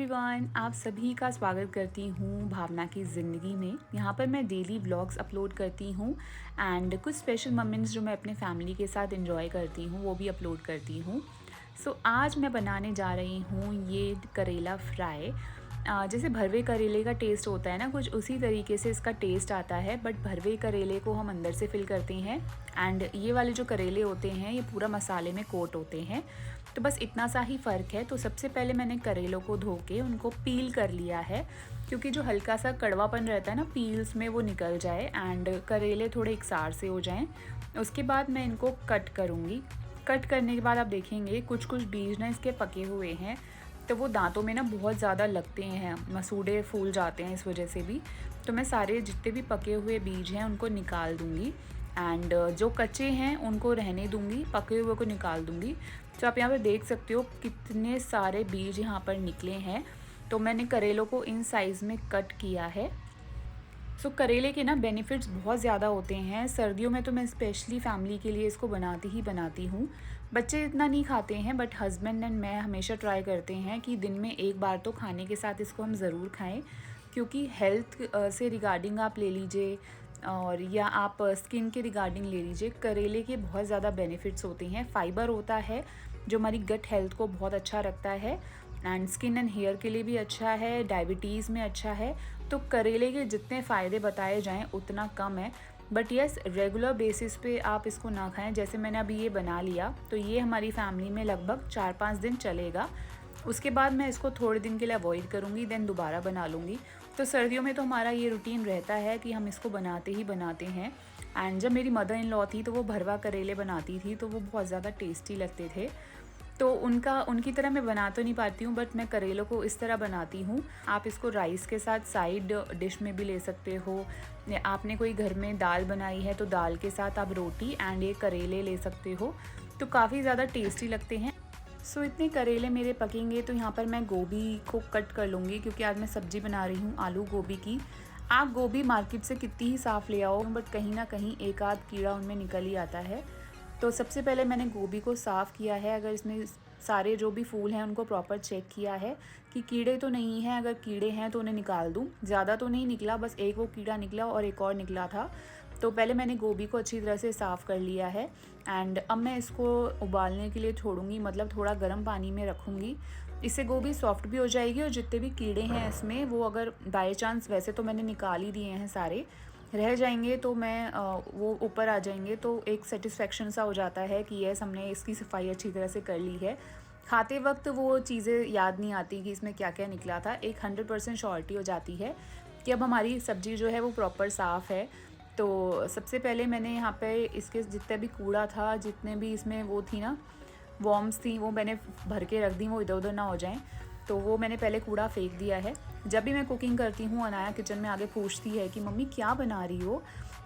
Everyone, आप सभी का स्वागत करती हूँ भावना की ज़िंदगी में। यहाँ पर मैं डेली व्लॉग्स अपलोड करती हूँ एंड कुछ स्पेशल मोमेंट्स जो मैं अपने फैमिली के साथ एंजॉय करती हूँ वो भी अपलोड करती हूँ। सो आज मैं बनाने जा रही हूँ ये करेला फ्राई। जैसे भरवे करेले का टेस्ट होता है ना, कुछ उसी तरीके से इसका टेस्ट आता है, बट भरवे करेले को हम अंदर से फिल करते हैं एंड ये वाले जो करेले होते हैं ये पूरा मसाले में कोट होते हैं। तो बस इतना सा ही फ़र्क है। तो सबसे पहले मैंने करेलों को धो के उनको पील कर लिया है, क्योंकि जो हल्का सा कड़वापन रहता है ना पील्स में वो निकल जाए एंड करेले थोड़े एकसार से हो जाएं। उसके बाद मैं इनको कट करूँगी। कट करने के बाद आप देखेंगे कुछ कुछ बीज ना इसके पके हुए हैं, तो वो दांतों में ना बहुत ज़्यादा लगते हैं, मसूड़े फूल जाते हैं इस वजह से भी। तो मैं सारे जितने भी पके हुए बीज हैं उनको निकाल दूँगी एंड जो कच्चे हैं उनको रहने दूँगी, पके हुए को निकाल दूँगी। तो आप यहाँ पर देख सकते हो कितने सारे बीज यहाँ पर निकले हैं। तो मैंने करेलों को इन साइज़ में कट किया है। सो करेले के ना बेनिफिट्स बहुत ज़्यादा होते हैं। सर्दियों में तो मैं स्पेशली फैमिली के लिए इसको बनाती हूँ। बच्चे इतना नहीं खाते हैं, बट हस्बैंड एंड मैं हमेशा ट्राई करते हैं कि दिन में एक बार तो खाने के साथ इसको हम ज़रूर खाएं, क्योंकि हेल्थ से रिगार्डिंग आप ले लीजिए और या आप स्किन के रिगार्डिंग ले लीजिए, करेले के बहुत ज़्यादा बेनिफिट्स होते हैं। फाइबर होता है जो हमारी गट हेल्थ को बहुत अच्छा रखता है एंड स्किन एंड हेयर के लिए भी अच्छा है, डायबिटीज़ में अच्छा है। तो करेले के जितने फ़ायदे बताए जाएं उतना कम है, बट यस रेगुलर बेसिस पे आप इसको ना खाएं। जैसे मैंने अभी ये बना लिया तो ये हमारी फैमिली में लगभग 4-5 दिन चलेगा। उसके बाद मैं इसको थोड़े दिन के लिए अवॉइड करूँगी, देन दोबारा बना लूँगी। तो सर्दियों में तो हमारा ये रूटीन रहता है कि हम इसको बनाते ही बनाते हैं। एंड जब मेरी मदर इन लॉ थी तो वो भरवा करेले बनाती थी, तो वो बहुत ज़्यादा टेस्टी लगते थे। तो उनकी तरह मैं बना तो नहीं पाती हूँ, बट मैं करेलों को इस तरह बनाती हूँ। आप इसको राइस के साथ साइड डिश में भी ले सकते हो। आपने कोई घर में दाल बनाई है तो दाल के साथ आप रोटी एंड ये करेले ले सकते हो, तो काफ़ी ज़्यादा टेस्टी लगते हैं। सो इतने करेले मेरे पकेंगे तो यहाँ पर मैं गोभी को कट कर लूँगी, क्योंकि आज मैं सब्ज़ी बना रही हूँ आलू गोभी की। आप गोभी मार्केट से कितनी ही साफ़ ले आओ, बट कहीं ना कहीं एक आध कीड़ा उनमें निकल ही आता है। तो सबसे पहले मैंने गोभी को साफ़ किया है। अगर इसमें सारे जो भी फूल हैं उनको प्रॉपर चेक किया है कि कीड़े तो नहीं हैं। अगर कीड़े हैं तो उन्हें निकाल दूँ। ज़्यादा तो नहीं निकला, बस एक वो कीड़ा निकला और एक और निकला था। तो पहले मैंने गोभी को अच्छी तरह से साफ़ कर लिया है एंड अब मैं इसको उबालने के लिए छोड़ूंगी, मतलब थोड़ा गर्म पानी में रखूँगी। इससे गोभी सॉफ्ट भी हो जाएगी और जितने भी कीड़े हैं इसमें वो अगर बाय चांस, वैसे तो मैंने निकाल ही दिए हैं सारे, रह जाएंगे तो मैं वो ऊपर आ जाएंगे, तो एक सेटिस्फेक्शन सा हो जाता है कि यस हमने इसकी सफाई अच्छी तरह से कर ली है। खाते वक्त वो चीज़ें याद नहीं आती कि इसमें क्या क्या निकला था। एक 100% श्योरिटी हो जाती है कि अब हमारी सब्ज़ी जो है वो प्रॉपर साफ़ है। तो सबसे पहले मैंने यहाँ पे इसके जितने भी कूड़ा था, जितने भी इसमें वो थी ना वॉर्म्स थी, वो मैंने भर के रख दी, वो इधर उधर ना हो जाएं। तो वो मैंने पहले कूड़ा फेंक दिया है। जब भी मैं कुकिंग करती हूँ अनाया किचन में आगे पूछती है कि मम्मी क्या बना रही हो,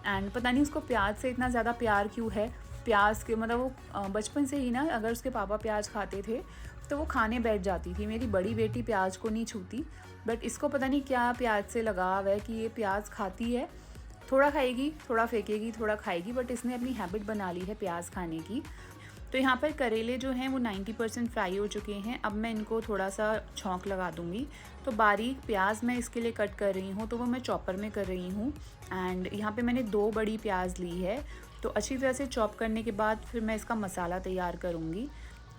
एंड पता नहीं उसको प्याज से इतना ज़्यादा प्यार क्यों है। प्याज के मतलब वो बचपन से ही ना, अगर उसके पापा प्याज खाते थे तो वो खाने बैठ जाती थी। मेरी बड़ी बेटी प्याज को नहीं छूती, बट इसको पता नहीं क्या प्याज से लगाव है कि ये प्याज खाती है, थोड़ा खाएगी थोड़ा फेंकेगी, थोड़ा खाएगी, बट इसने अपनी हैबिट बना ली है प्याज खाने की। तो यहाँ पर करेले जो हैं वो 90% फ्राई हो चुके हैं। अब मैं इनको थोड़ा सा छौंक लगा दूँगी। तो बारीक प्याज मैं इसके लिए कट कर रही हूँ, तो वो मैं चॉपर में कर रही हूँ एंड यहाँ पे मैंने 2 बड़ी प्याज ली है। तो अच्छी तरह से चॉप करने के बाद फिर मैं इसका मसाला तैयार करूँगी।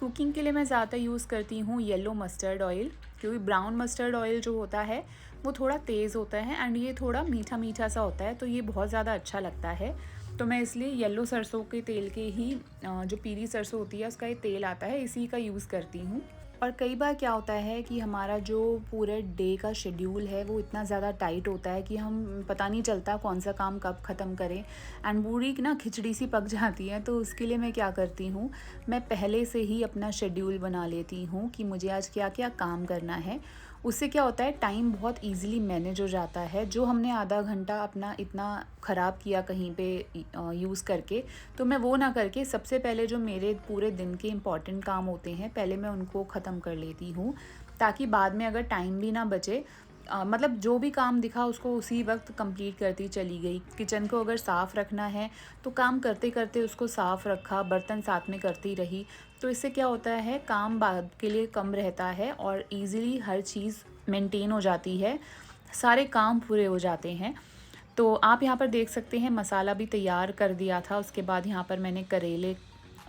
कुकिंग के लिए मैं ज़्यादा यूज़ करती हूँ येलो मस्टर्ड ऑयल, क्योंकि ब्राउन मस्टर्ड ऑयल जो होता है वो थोड़ा तेज़ होता है एंड ये थोड़ा मीठा मीठा सा होता है, तो ये बहुत ज़्यादा अच्छा लगता है। तो मैं इसलिए येलो सरसों के तेल के ही, जो पीली सरसों होती है उसका ये तेल आता है, इसी का यूज़ करती हूँ। और कई बार क्या होता है कि हमारा जो पूरे डे का शेड्यूल है वो इतना ज़्यादा टाइट होता है कि हम पता नहीं चलता कौन सा काम कब ख़त्म करें एंड पूरी ना खिचड़ी सी पक जाती है। तो उसके लिए मैं क्या करती हूँ, मैं पहले से ही अपना शेड्यूल बना लेती हूँ कि मुझे आज क्या क्या काम करना है। उससे क्या होता है टाइम बहुत ईजिली मैनेज हो जाता है। जो हमने आधा घंटा अपना इतना ख़राब किया कहीं पे यूज़ करके, तो मैं वो ना करके सबसे पहले जो मेरे पूरे दिन के इम्पॉर्टेंट काम होते हैं पहले मैं उनको ख़त्म कर लेती हूँ, ताकि बाद में अगर टाइम भी ना बचे, मतलब जो भी काम दिखा उसको उसी वक्त कंप्लीट करती चली गई। किचन को अगर साफ़ रखना है तो काम करते करते उसको साफ़ रखा, बर्तन साथ में करती रही, तो इससे क्या होता है काम बाद के लिए कम रहता है और इजीली हर चीज़ मेंटेन हो जाती है, सारे काम पूरे हो जाते हैं। तो आप यहाँ पर देख सकते हैं मसाला भी तैयार कर दिया था, उसके बाद यहाँ पर मैंने करेले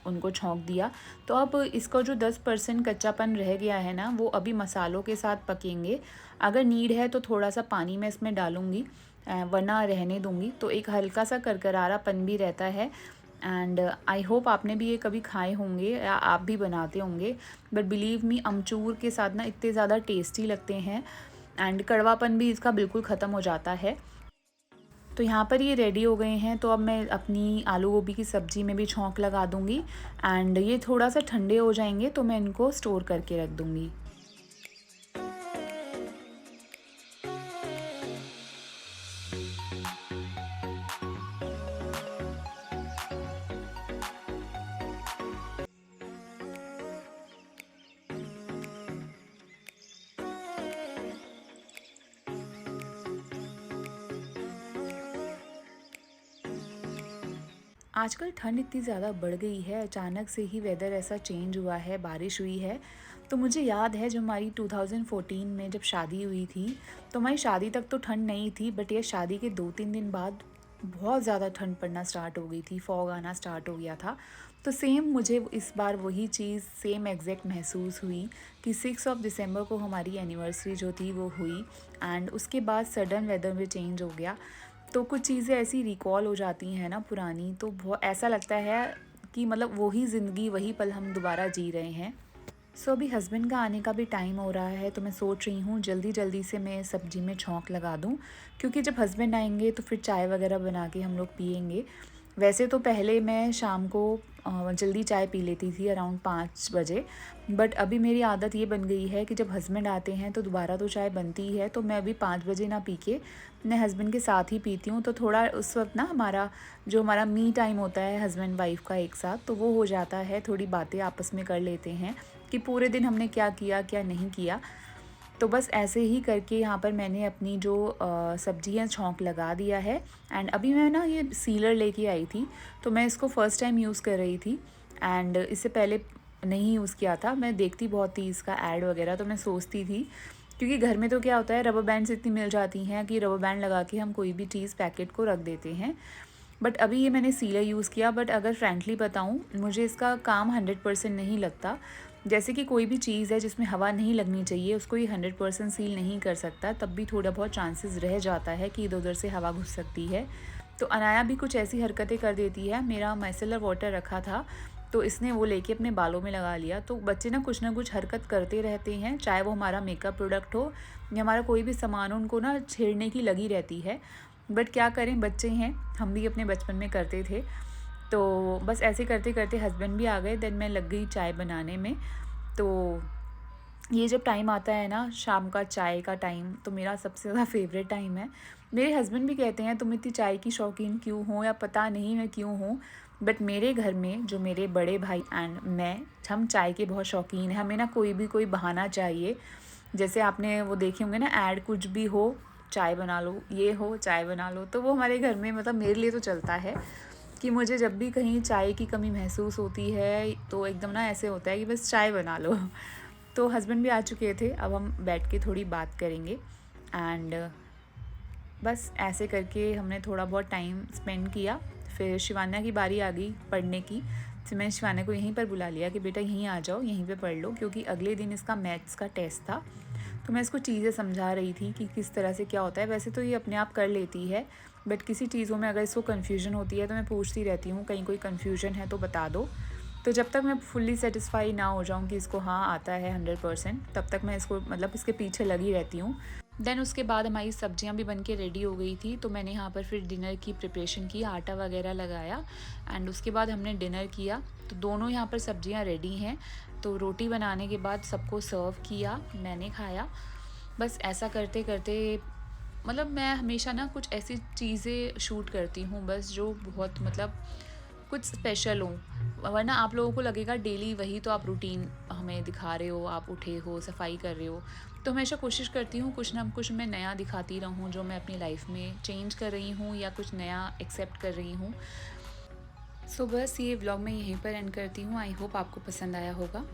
उनको छौंक दिया। तो अब इसका जो 10% कच्चापन रह गया है ना, वो अभी मसालों के साथ पकेंगे। अगर नीड है तो थोड़ा सा पानी मैं इसमें डालूँगी, वरना रहने दूँगी। तो एक हल्का सा करकरारापन भी रहता है। एंड आई होप आपने भी ये कभी खाए होंगे या आप भी बनाते होंगे, बट बिलीव मी अमचूर के साथ ना इतने ज़्यादा टेस्टी लगते हैं एंड कड़वापन भी इसका बिल्कुल ख़त्म हो जाता है। तो यहाँ पर ये रेडी हो गए हैं, तो अब मैं अपनी आलू गोभी की सब्ज़ी में भी छौंक लगा दूँगी एंड ये थोड़ा सा ठंडे हो जाएंगे तो मैं इनको स्टोर करके रख दूँगी। आजकल ठंड इतनी ज़्यादा बढ़ गई है, अचानक से ही वेदर ऐसा चेंज हुआ है, बारिश हुई है। तो मुझे याद है जब हमारी 2014 में जब शादी हुई थी, तो हमारी शादी तक तो ठंड नहीं थी, बट ये शादी के 2-3 दिन बाद बहुत ज़्यादा ठंड पड़ना स्टार्ट हो गई थी, फॉग आना स्टार्ट हो गया था। तो सेम मुझे इस बार वही चीज़ सेम एग्जैक्ट महसूस हुई कि 6 दिसंबर को हमारी एनिवर्सरी जो थी वो हुई एंड उसके बाद सडन वेदर में चेंज हो गया। तो कुछ चीज़ें ऐसी रिकॉल हो जाती हैं ना पुरानी, तो बहुत ऐसा लगता है कि मतलब वही ज़िंदगी वही पल हम दोबारा जी रहे हैं। सो अभी हस्बैंड का आने का भी टाइम हो रहा है, तो मैं सोच रही हूँ जल्दी जल्दी से मैं सब्ज़ी में छौंक लगा दूँ, क्योंकि जब हस्बैंड आएंगे तो फिर चाय वगैरह बना के हम लोग पियेंगे। वैसे तो पहले मैं शाम को जल्दी चाय पी लेती थी अराउंड 5 बजे, बट अभी मेरी आदत ये बन गई है कि जब हस्बैंड आते हैं तो दोबारा तो चाय बनती ही है, तो मैं अभी 5 बजे ना पी के मैं हस्बैंड के साथ ही पीती हूँ। तो थोड़ा उस वक्त ना हमारा मी टाइम होता है हस्बैंड वाइफ का एक साथ, तो वो हो जाता है, थोड़ी बातें आपस में कर लेते हैं कि पूरे दिन हमने क्या किया क्या नहीं किया। तो बस ऐसे ही करके यहाँ पर मैंने अपनी जो सब्जियाँ छौंक लगा दिया है एंड अभी मैं ना ये सीलर लेके आई थी, तो मैं इसको फ़र्स्ट टाइम यूज़ कर रही थी एंड इससे पहले नहीं यूज़ किया था। मैं देखती बहुत थी इसका ऐड वगैरह, तो मैं सोचती थी, क्योंकि घर में तो क्या होता है रबर बैंड्स इतनी मिल जाती हैं कि रबर बैंड लगा के हम कोई भी चीज़ पैकेट को रख देते हैं। बट अभी ये मैंने सीलर यूज़ किया, बट अगर फ्रैंकली बताऊँ मुझे इसका काम 100% नहीं लगता। जैसे कि कोई भी चीज़ है जिसमें हवा नहीं लगनी चाहिए उसको ये 100% सील नहीं कर सकता, तब भी थोड़ा बहुत चांसेस रह जाता है कि इधर उधर से हवा घुस सकती है। तो अनाया भी कुछ ऐसी हरकतें कर देती है। मेरा माइसेलर वाटर रखा था, तो इसने वो लेके अपने बालों में लगा लिया। तो बच्चे ना कुछ हरकत करते रहते हैं, चाहे वो हमारा मेकअप प्रोडक्ट हो या हमारा कोई भी सामान हो, उनको ना छेड़ने की लगी रहती है। बट क्या करें, बच्चे हैं, हम भी अपने बचपन में करते थे। तो बस ऐसे करते करते हस्बैंड भी आ गए, देन मैं लग गई चाय बनाने में। तो ये जब टाइम आता है ना शाम का चाय का टाइम, तो मेरा सबसे ज़्यादा फेवरेट टाइम है। मेरे हस्बैंड भी कहते हैं तुम इतनी चाय की शौकीन क्यों हो, या पता नहीं मैं क्यों हूँ, बट मेरे घर में जो मेरे बड़े भाई एंड मैं, हम चाय के बहुत शौकीन हैं। हमें ना कोई बहाना चाहिए। जैसे आपने वो देखे होंगे ना ऐड, कुछ भी हो चाय बना लो, ये हो चाय बना लो, तो वो हमारे घर में मतलब मेरे लिए तो चलता है कि मुझे जब भी कहीं चाय की कमी महसूस होती है तो एकदम ना ऐसे होता है कि बस चाय बना लो। तो हस्बैंड भी आ चुके थे, अब हम बैठ के थोड़ी बात करेंगे एंड बस ऐसे करके हमने थोड़ा बहुत टाइम स्पेंड किया। फिर शिवान्या की बारी आ गई पढ़ने की, तो मैंने शिवान्या को यहीं पर बुला लिया कि बेटा यहीं आ जाओ, यहीं पे पढ़ लो, क्योंकि अगले दिन इसका मैथ्स का टेस्ट था। तो मैं इसको चीज़ें समझा रही थी कि किस तरह से क्या होता है। वैसे तो ये अपने आप कर लेती है, बट किसी चीज़ों में अगर इसको कन्फ्यूजन होती है तो मैं पूछती रहती हूँ कहीं कोई कन्फ्यूजन है तो बता दो। तो जब तक मैं फुल्ली सेटिस्फाई ना हो जाऊँ कि इसको हाँ आता है 100%, तब तक मैं इसको मतलब इसके पीछे लगी रहती हूँ। देन उसके बाद हमारी सब्जियां भी बन के रेडी हो गई थी, तो मैंने यहाँ पर फिर डिनर की प्रिपरेशन की, आटा वगैरह लगाया एंड उसके बाद हमने डिनर किया। तो दोनों यहाँ पर सब्जियां रेडी हैं, तो रोटी बनाने के बाद सबको सर्व किया, मैंने खाया। बस ऐसा करते करते मतलब मैं हमेशा ना कुछ ऐसी चीज़ें शूट करती हूँ बस जो बहुत मतलब कुछ स्पेशल हो, वरना आप लोगों को लगेगा डेली वही तो आप रूटीन हमें दिखा रहे हो, आप उठे हो सफाई कर रहे हो। तो हमेशा कोशिश करती हूँ कुछ ना कुछ मैं नया दिखाती रहूँ, जो मैं अपनी लाइफ में चेंज कर रही हूँ या कुछ नया एक्सेप्ट कर रही हूँ। सो बस ये व्लॉग मैं यहीं पर एंड करती हूँ। आई होप आपको पसंद आया होगा।